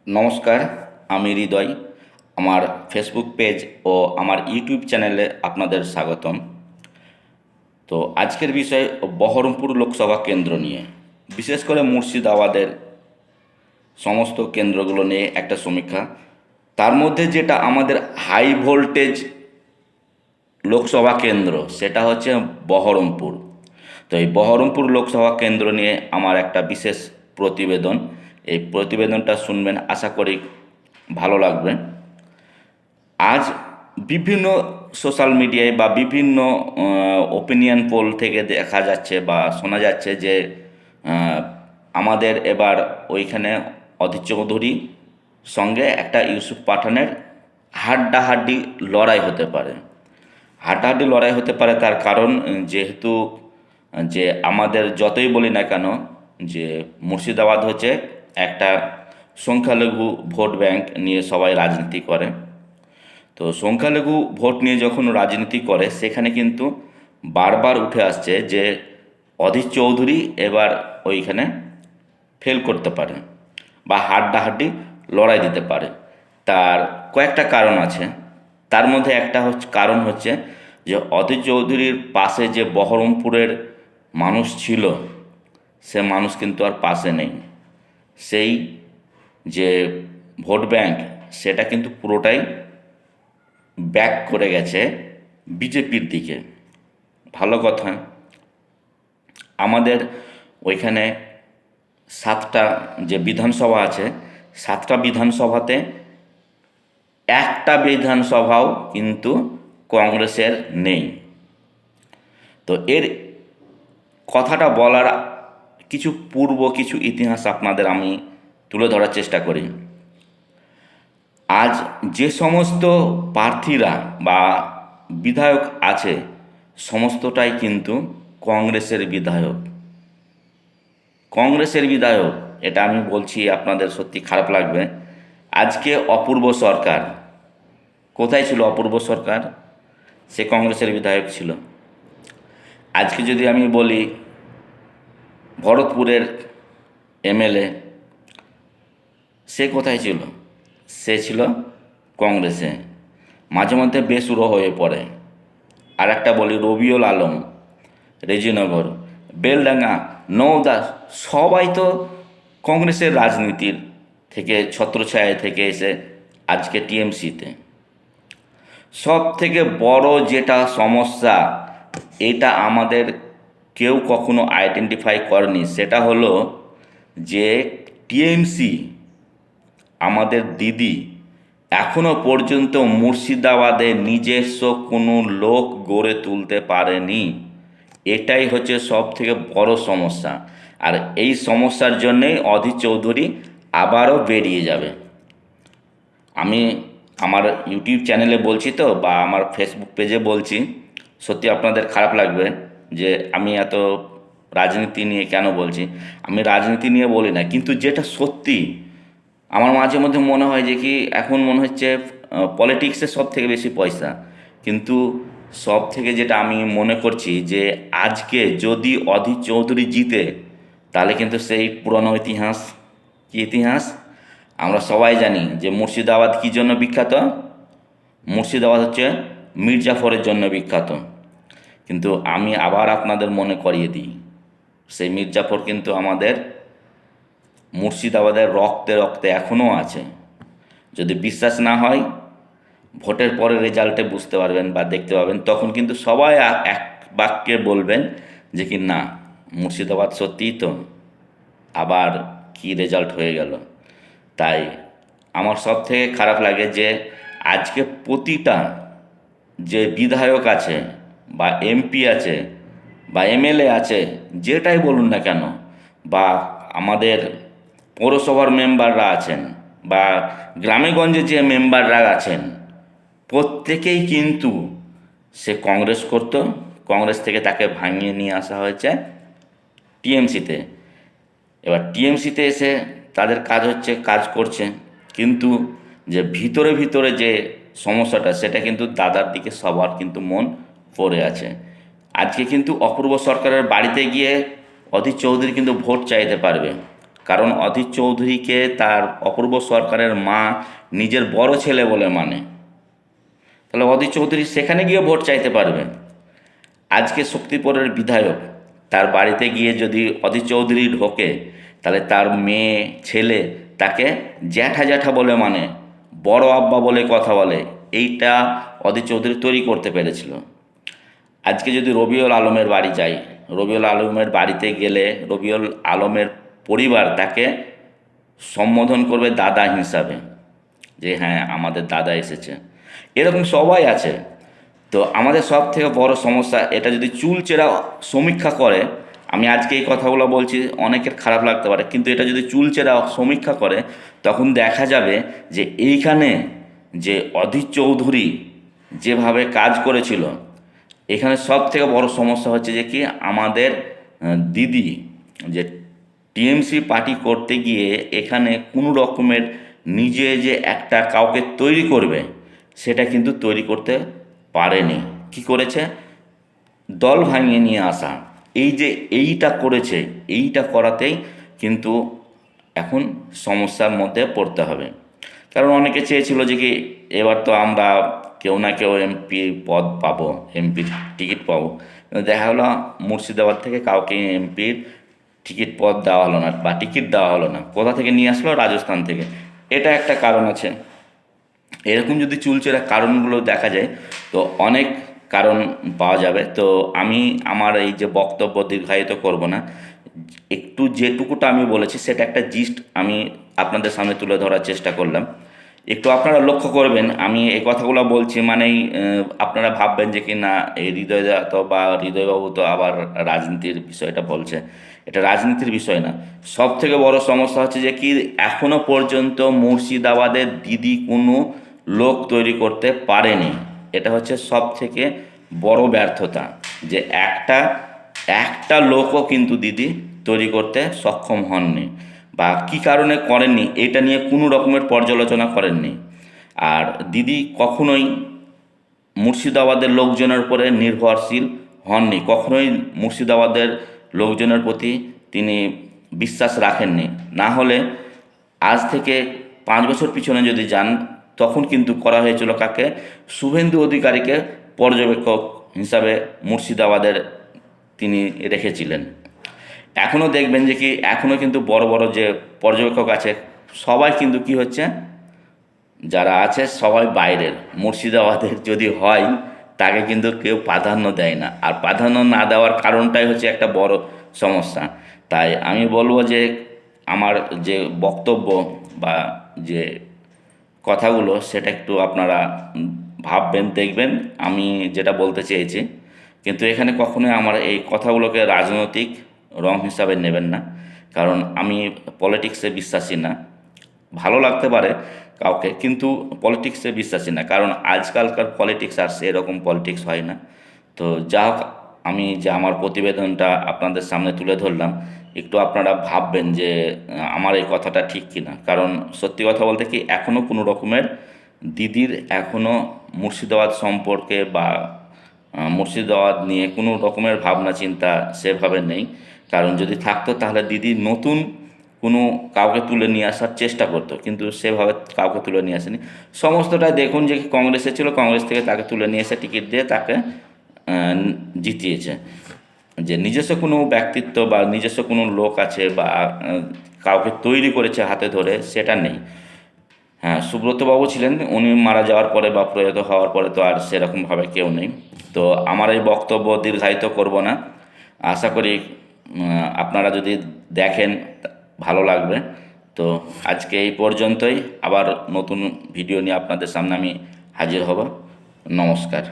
নমস্কার, আমি হৃদয়। আমার ফেসবুক পেজ ও আমার ইউটিউব চ্যানেলে আপনাদের স্বাগতম। তো আজকের বিষয় বহরমপুর লোকসভা কেন্দ্র নিয়ে, বিশেষ করে মুর্শিদাবাদের সমস্ত কেন্দ্রগুলো নিয়ে একটা সমীক্ষা। তার মধ্যে যেটা আমাদের হাই ভোল্টেজ লোকসভা কেন্দ্র সেটা হচ্ছে বহরমপুর। তো এই বহরমপুর লোকসভা কেন্দ্র নিয়ে আমার একটা বিশেষ প্রতিবেদন। এই প্রতিবেদনটা শুনবেন, আশা করি ভালো লাগবে। আজ বিভিন্ন সোশ্যাল মিডিয়ায় বা বিভিন্ন ওপিনিয়ন পোল থেকে দেখা যাচ্ছে বা শোনা যাচ্ছে যে আহ, আমাদের এবার ওইখানে অধীর চৌধুরী সঙ্গে একটা ইউসুফ পাঠানের হাড্ডাহাড্ডি লড়াই হতে পারে। হাড্ডাহাড্ডি লড়াই হতে পারে তার কারণ, যেহেতু যে আমাদের যতই বলি না কেন যে মুর্শিদাবাদ হচ্ছে একটা সংখ্যালঘু ভোট ব্যাংক নিয়ে সবাই রাজনীতি করে। তো সংখ্যালঘু ভোট নিয়ে যখন রাজনীতি করে সেখানে কিন্তু বারবার উঠে আসছে যে অধীর চৌধুরী এবার ওইখানে ফেল করতে পারে বা হাড্ডাহাড্ডি লড়াই দিতে পারে। তার কয়েকটা কারণ আছে। তার মধ্যে একটা কারণ হচ্ছে যে অধীর চৌধুরীর পাশে যে বহরমপুরের মানুষ ছিল সে মানুষ কিন্তু আর পাশে নেই। সেই যে ভোট ব্যাংক সেটা কিন্তু পুরোটাই ব্যাক করে গেছে বিজেপির দিকে। ভালো কথা, আমাদের ওইখানে 7টা যে বিধানসভা আছে, 7টা বিধানসভাতে একটা বিধানসভাও কিন্তু কংগ্রেসের নেই। তো এর কথাটা বলার কিছু ইতিহাস আপনাদের আমি তুলে ধরার চেষ্টা করি। আজ যে সমস্ত প্রার্থীরা বা বিধায়ক আছে সমস্তটাই কিন্তু কংগ্রেসের বিধায়ক। কংগ্রেসের বিধায়ক, এটা আমি বলছি, আপনাদের সত্যি খারাপ লাগবে। আজকে অপূর্ব সরকার কোথায় ছিল? অপূর্ব সরকার সে কংগ্রেসের বিধায়ক ছিল। আজকে যদি আমি বলি ভরতপুরের এমএলএ, সে কোথায় ছিল? সে ছিল কংগ্রেসে। মাঝে মধ্যে বেসুরো হয়ে পড়ে। আর একটা বলি রবিউল আলম, রেজিনগর, বেলডাঙ্গা, নওদা, সবাই তো কংগ্রেসের রাজনীতির থেকে ছত্রছায়া থেকে এসে আজকে টিএমসিতে। সব থেকে বড় যেটা সমস্যা, এটা আমাদের কেউ কখনো আইডেন্টিফাই করেনি, সেটা হলো যে টিএমসি, আমাদের দিদি এখনো পর্যন্ত মুর্শিদাবাদে নিজস্ব কোনো লোক গড়ে তুলতে পারেনি। এটাই হচ্ছে সব থেকে বড় সমস্যা। আর এই সমস্যার জন্যেই অধীর চৌধুরী আবারও বেরিয়ে যাবে। আমি আমার ইউটিউব চ্যানেলে বলছি তো, বা আমার ফেসবুক পেজে বলছি, সত্যি আপনাদের খারাপ লাগবে যে আমি এত রাজনীতি নিয়ে কেন বলছি। আমি রাজনীতি নিয়ে বলি না, কিন্তু যেটা সত্যি আমার মাঝে মধ্যে মনে হয় যে কি এখন মনে হচ্ছে পলিটিক্সে সব থেকে বেশি পয়সা। কিন্তু সব থেকে যেটা আমি মনে করছি যে আজকে যদি অধীর চৌধুরী জিতে, তাহলে কিন্তু সেই পুরনো ইতিহাস, কি ইতিহাস আমরা সবাই জানি যে মুর্শিদাবাদ কী জন্য বিখ্যাত? মুর্শিদাবাদ হচ্ছে মির্জাফরের জন্য বিখ্যাত। কিন্তু আমি আবার আপনাদের মনে করিয়ে দিই, সেই মির্জাফর কিন্তু আমাদের মুর্শিদাবাদের রক্তে রক্তে এখনও আছে। যদি বিশ্বাস না হয় ভোটের পরে রেজাল্টে বুঝতে পারবেন বা দেখতে পাবেন, তখন কিন্তু সবাই এক বাক্যে বলবেন যে কি না, মুর্শিদাবাদ সত্যিই তো আবার কি রেজাল্ট হয়ে গেল। তাই আমার সব থেকে খারাপ লাগে যে আজকে প্রতিটা যে বিধায়ক আছে বা এমপি আছে বা এমএলএ আছে, যেটাই বলুন না কেন, বা আমাদের পৌরসভার মেম্বাররা আছেন বা গ্রামেগঞ্জে যে মেম্বাররা আছেন, প্রত্যেকেই কিন্তু সে কংগ্রেস করত। কংগ্রেস থেকে তাকে ভাঙিয়ে নিয়ে আসা হয়েছে টিএমসিতে। এবার টিএমসিতে এসে তাদের কাজ হচ্ছে, কাজ করছে, কিন্তু যে ভিতরে ভিতরে যে সমস্যাটা সেটা কিন্তু দাদার দিকে সবার কিন্তু মন পড়ে আছে। আজকে কিন্তু অপূর্ব সরকারের বাড়িতে গিয়ে অধীর চৌধুরী কিন্তু ভোট চাইতে পারবে। কারণ অধীর চৌধুরীকে তার অপূর্ব সরকারের মা নিজের বড় ছেলে বলে মানে। তাহলে অধীর চৌধুরী সেখানে গিয়ে ভোট চাইতে পারবে। আজকে শক্তিপুরের বিধায়ক তার বাড়িতে গিয়ে যদি অধীর চৌধুরী ঢোকে, তাহলে তার মেয়ে ছেলে তাকে জ্যাঠা জ্যাঠা বলে মানে, বড় আব্বা বলে কথা বলে। এইটা অধীর চৌধুরী তৈরি করতে পেরেছিল। আজকে যদি রবিউল আলমের বাড়ি যাই, রবিউল আলমের বাড়িতে গেলে রবিউল আলমের পরিবার তাকে সম্বোধন করবে দাদা হিসাবে, যে হ্যাঁ আমাদের দাদা এসেছে। এরকম সবাই আছে। তো আমাদের সব থেকে বড় সমস্যা, এটা যদি চুলচেরা সমীক্ষা করে, আমি আজকে এই কথাগুলো বলছি অনেকের খারাপ লাগতে পারে, কিন্তু এটা যদি চুলচেরা সমীক্ষা করে, তখন দেখা যাবে যে এইখানে যে অধীর চৌধুরী যেভাবে কাজ করেছিল, এখানে সব থেকে বড় সমস্যা হচ্ছে যে কি আমাদের দিদি যে টিএমসি পার্টি করতে গিয়ে এখানে কোনো রকমের নিজে যে একটা কাউকে তৈরি করবে, সেটা কিন্তু তৈরি করতে পারেনি। কি করেছে? দল ভাঙিয়ে নিয়ে আসা। এই যে এইটা করেছে, এইটা করাতেই কিন্তু এখন সমস্যার মধ্যে পড়তে হবে। কারণ অনেকে চেয়েছিল যে কি এবার তো আমরা কেউ না কেউ এমপি পদ পাবো, এমপির টিকিট পাবো। দেখা হলো মুর্শিদাবাদ থেকে কাউকে এমপির টিকিট পদ দেওয়া হলো না, বা টিকিট দেওয়া হলো না। কোথা থেকে নিয়ে আসলো? রাজস্থান থেকে। এটা একটা কারণ আছে। এরকম যদি চুলচেরা কারণগুলো দেখা যায়, তো অনেক কারণ পাওয়া যাবে। তো আমি আমার এই যে বক্তব্য দীর্ঘায়িত করব না, একটু যেটুকুটা আমি বলেছি সেটা একটা জিস্ট আমি আপনাদের সামনে তুলে ধরার চেষ্টা করলাম। একটু আপনারা লক্ষ্য করবেন, আমি এই কথাগুলো বলছি মানেই আপনারা ভাববেন যে কি না এই হৃদয়দা তো বা হৃদয়বাবু তো আবার রাজনীতির বিষয়টা বলছে। এটা রাজনীতির বিষয় না। সব থেকে বড় সমস্যা হচ্ছে যে কি এখনো পর্যন্ত মুর্শিদাবাদের দিদি কোনো লোক তৈরি করতে পারেনি। এটা হচ্ছে সব থেকে বড় ব্যর্থতা, যে একটা লোকও কিন্তু দিদি তৈরি করতে সক্ষম হননি, বা কী কারণে করেননি এটা নিয়ে কোনো রকমের পর্যালোচনা করেননি। আর দিদি কখনোই মুর্শিদাবাদের লোকজনের উপরে নির্ভরশীল হননি, কখনোই মুর্শিদাবাদের লোকজনের প্রতি তিনি বিশ্বাস রাখেননি। না হলে আজ থেকে 5 বছর পিছনে যদি যান, তখন কিন্তু করা হয়েছিল কাকে? শুভেন্দু অধিকারীকে পর্যবেক্ষক হিসাবে মুর্শিদাবাদের তিনি রেখেছিলেন। এখনও দেখবেন যে কি এখনও কিন্তু বড় বড় যে পর্যবেক্ষক আছে, সবাই কিন্তু কি হচ্ছে, যারা আছে সবাই বাইরের। মুর্শিদাবাদের যদি হয়, তাকে কিন্তু কেউ প্রাধান্য দেয় না। আর প্রাধান্য না দেওয়ার কারণটাই হচ্ছে একটা বড় সমস্যা। তাই আমি বলবো যে আমার যে বক্তব্য বা যে কথাগুলো, সেটা একটু আপনারা ভাববেন, দেখবেন আমি যেটা বলতে চেয়েছি। কিন্তু এখানে কখনোই আমার এই কথাগুলোকে রাজনৈতিক রং হিসাবে নেবেন না, কারণ আমি পলিটিক্সে বিশ্বাসী না। ভালো লাগতে পারে কাউকে, কিন্তু পলিটিক্সে বিশ্বাসী না, কারণ আজকালকার পলিটিক্স আর সেরকম পলিটিক্স হয় না। তো যা হোক, আমি যে আমার প্রতিবেদনটা আপনাদের সামনে তুলে ধরলাম, একটু আপনারা ভাববেন যে আমার এই কথাটা ঠিক কিনা। কারণ সত্যি কথা বলতে কি এখনও কোনো রকমের দিদির এখনও মুর্শিদাবাদ সম্পর্কে বা মুর্শিদাবাদ নিয়ে কোনো রকমের ভাবনা চিন্তা সেভাবে নেই। কারণ যদি থাকতো তাহলে দিদি নতুন কোনো কাউকে তুলে নিয়ে আসার চেষ্টা করতো, কিন্তু সেভাবে কাউকে তুলে নিয়ে আসেনি। সমস্তটাই দেখুন যে কংগ্রেসে ছিল, কংগ্রেস থেকে তাকে তুলে নিয়ে এসে টিকিট দিয়ে তাকে জিতিয়েছে। যে নিজস্ব কোনো ব্যক্তিত্ব বা নিজস্ব কোনো লোক আছে বা কাউকে তৈরি করেছে হাতে ধরে, সেটা নেই। হ্যাঁ, সুব্রতবাবু ছিলেন, উনি মারা যাওয়ার পরে বা প্রয়াত হওয়ার পরে তো আর সেরকমভাবে কেউ নেই। তো আমার এই বক্তব্য দীর্ঘায়িত করব না। আশা করি আপনারা যদি দেখেন ভালো লাগবে। তো আজকে এই পর্যন্তই। আবার নতুন ভিডিও নিয়ে আপনাদের সামনে আমি হাজির হব। নমস্কার।